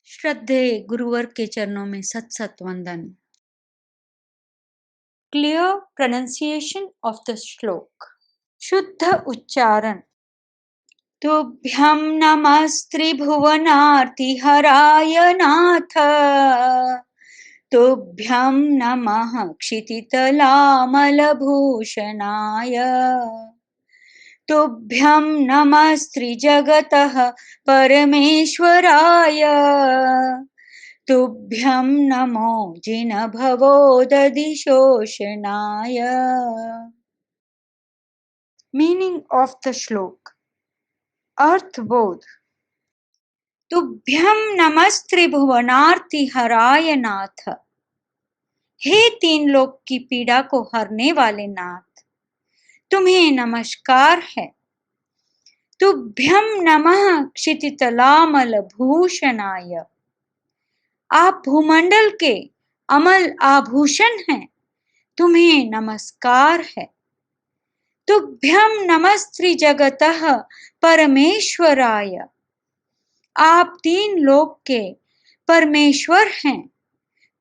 श्रद्धेय गुरुवर के चरणों में सत सत वंदन। क्लियर प्रोनाउंसिएशन ऑफ द श्लोक। शुद्ध उच्चारण। तुभ्यं नमस्त्रिभुवनार्तिहराय नाथ। तुभ्यं नमः क्षितितलामलभूषणाय। तुभ्यं नमस्त्रिजगतः परमेश्वराय। तुभ्यं नमो जिनभवोदधिशोषणाय। मीनिंग ऑफ द श्लोक। अर्थबोध। तुभ्यं नमस्त्रिभुवनार्तिहराय नाथ। हे तीन लोक की पीड़ा को हरने वाले नाथ, तुम्हें नमस्कार है। तुभ्यं नमः क्षितितलामलभूषणाय। आप भूमंडल के अमल आभूषण हैं, तुम्हें नमस्कार है। तुभ्यं नमस्त्रिजगतः परमेश्वराय। आप तीन लोक के परमेश्वर हैं,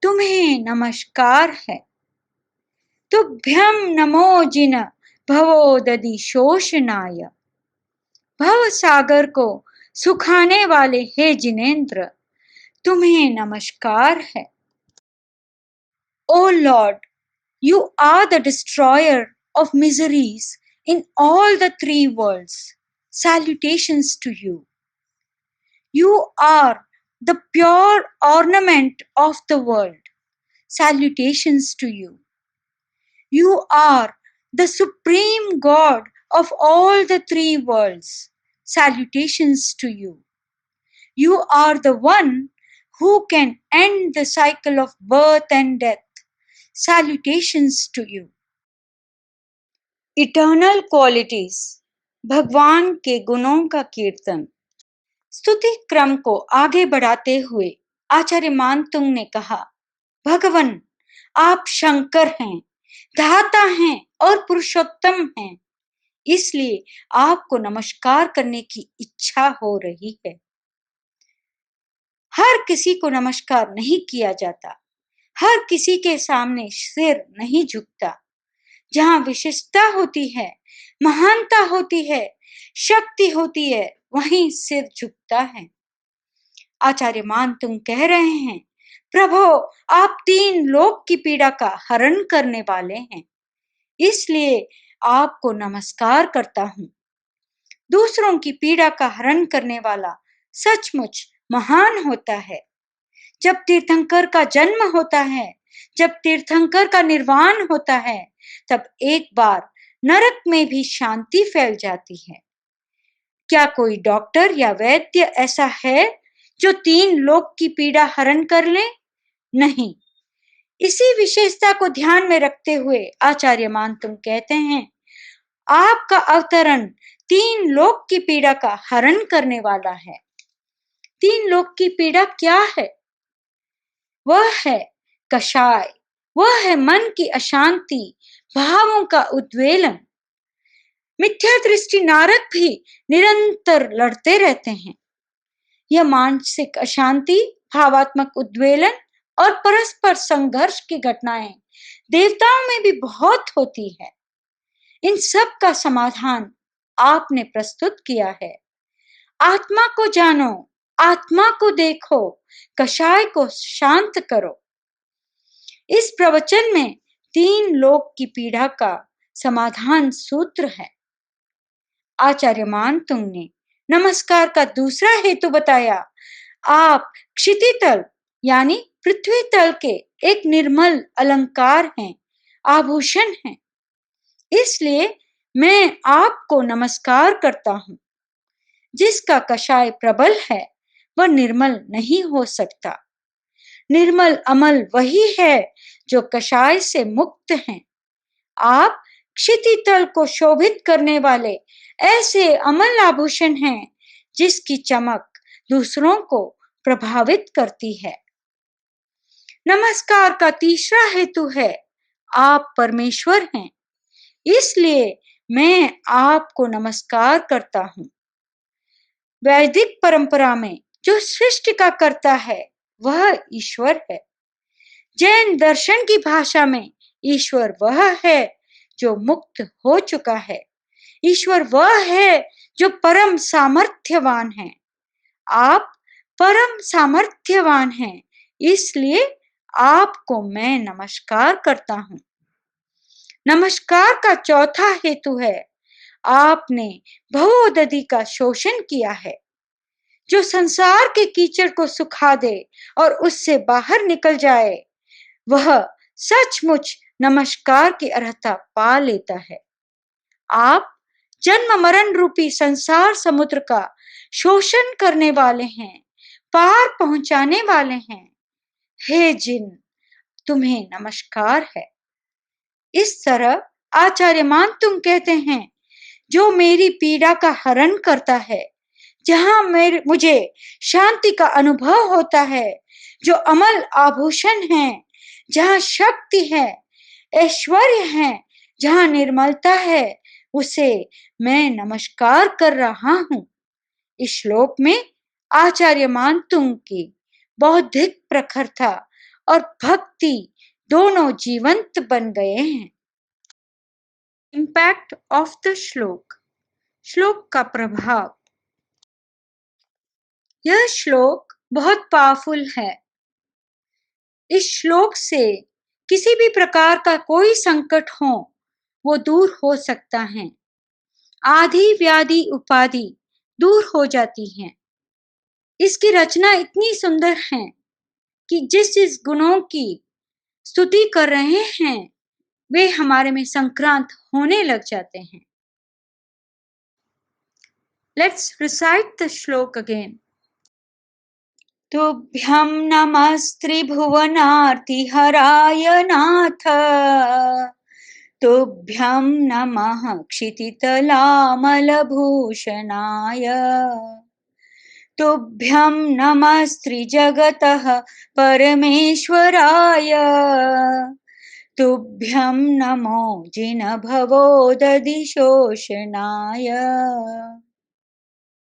तुम्हें नमस्कार है। तुभ्यं नमो जिन भवोदधिशोषणाय। भव सागर को सुखाने वाले हे जिनेंद्र, तुम्हें नमस्कार है। O Lord, you are the destroyer of miseries in all the three worlds. Salutations to you. You are the pure ornament of the world. Salutations to you. You are the supreme God of all the three worlds. Salutations to you. You are the one who can end the cycle of birth and death. Salutations to you. Eternal qualities, भगवान के गुणों का कीर्तन। स्तुति क्रम को आगे बढ़ाते हुए आचार्य मानतुंग ने कहा, भगवन आप शंकर हैं, धाता हैं और पुरुषोत्तम हैं, इसलिए आपको नमस्कार करने की इच्छा हो रही है। हर किसी को नमस्कार नहीं किया जाता, हर किसी के सामने सिर नहीं झुकता। जहां विशिष्टता होती है, महानता होती है, शक्ति होती है, वहीं सिर झुकता है। आचार्य मानतुंग कह रहे हैं, प्रभु आप तीन लोक की पीड़ा का हरण करने वाले हैं, इसलिए आपको नमस्कार करता हूं। दूसरों की पीड़ा का हरण करने वाला सचमुच महान होता है। जब तीर्थंकर का जन्म होता है, जब तीर्थंकर का निर्वाण होता है, तब एक बार नरक में भी शांति फैल जाती है। क्या कोई डॉक्टर या वैद्य ऐसा है जो तीन लोक की पीड़ा हरण कर ले? नहीं। इसी विशेषता को ध्यान में रखते हुए आचार्य मानतुंग कहते हैं, आपका अवतरण तीन लोक की पीड़ा का हरण करने वाला है। तीन लोक की पीड़ा क्या है? वह है कषाय, वह है मन की अशांति, भावों का उद्वेलन। मिथ्या दृष्टि नारक भी निरंतर लड़ते रहते हैं। यह मानसिक अशांति, भावात्मक उद्वेलन और परस्पर संघर्ष की घटनाएं देवताओं में भी बहुत होती है। इन सब का समाधान आपने प्रस्तुत किया है। आत्मा को जानो, आत्मा को देखो, कषाय को शांत करो। इस प्रवचन में तीन लोक की पीड़ा का समाधान सूत्र है। आचार्य मानतुंग ने नमस्कार का दूसरा हेतु बताया। आप क्षितितल यानी पृथ्वी तल के एक निर्मल अलंकार हैं, आभूषण हैं, इसलिए मैं आपको नमस्कार करता हूं। जिसका कषाय प्रबल है वह निर्मल नहीं हो सकता। निर्मल अमल वही है जो कषाय से मुक्त हैं। आप क्षितितल को शोभित करने वाले ऐसे अमल आभूषण हैं जिसकी चमक दूसरों को प्रभावित करती है। नमस्कार का तीसरा हेतु है, आप परमेश्वर हैं, इसलिए मैं आपको नमस्कार करता हूं। वैदिक परंपरा में जो सृष्टि का करता है वह ईश्वर है। जैन दर्शन की भाषा में ईश्वर वह है जो मुक्त हो चुका है। ईश्वर वह है जो परम सामर्थ्यवान है। आप परम सामर्थ्यवान हैं, इसलिए आपको मैं नमस्कार करता हूँ। नमस्कार का चौथा हेतु है, आपने भवोदधि का शोषण किया है। जो संसार के कीचड़ को सुखा दे और उससे बाहर निकल जाए, वह सचमुच नमस्कार की अर्हता पा लेता है। आप जन्म मरण रूपी संसार समुद्र का शोषण करने वाले हैं, पार पहुंचाने वाले हैं। हे जिन, तुम्हें नमस्कार है। इस तरह आचार्य मानतुंग कहते हैं, जो मेरी पीड़ा का हरण करता है, जहां मुझे शांति का अनुभव होता है, जो अमल आभूषण है, जहां शक्ति है, ऐश्वर्य है, जहां निर्मलता है, उसे मैं नमस्कार कर रहा हूँ। इस श्लोक में आचार्य मानतुंग की बौद्धिक प्रखरता और भक्ति दोनों जीवंत बन गए हैं। इम्पैक्ट ऑफ द श्लोक, श्लोक का प्रभाव। यह श्लोक बहुत पावरफुल है। इस श्लोक से किसी भी प्रकार का कोई संकट हो, वो दूर हो सकता है। आदि व्याधि उपाधि दूर हो जाती हैं। इसकी रचना इतनी सुंदर है कि जिस गुणों की स्तुति कर रहे हैं, वे हमारे में संक्रांत होने लग जाते हैं। Let's recite the श्लोक again. तुभ्यं नमस्त्रिभुवनार्तिहराय नाथ, तुभ्यं नमः क्षितितलामलभूषणाय, तुभ्यं नमस्त्रिजगतः परमेश्वराय, तुभ्यं नमो जिनभवोदधिशोषणाय।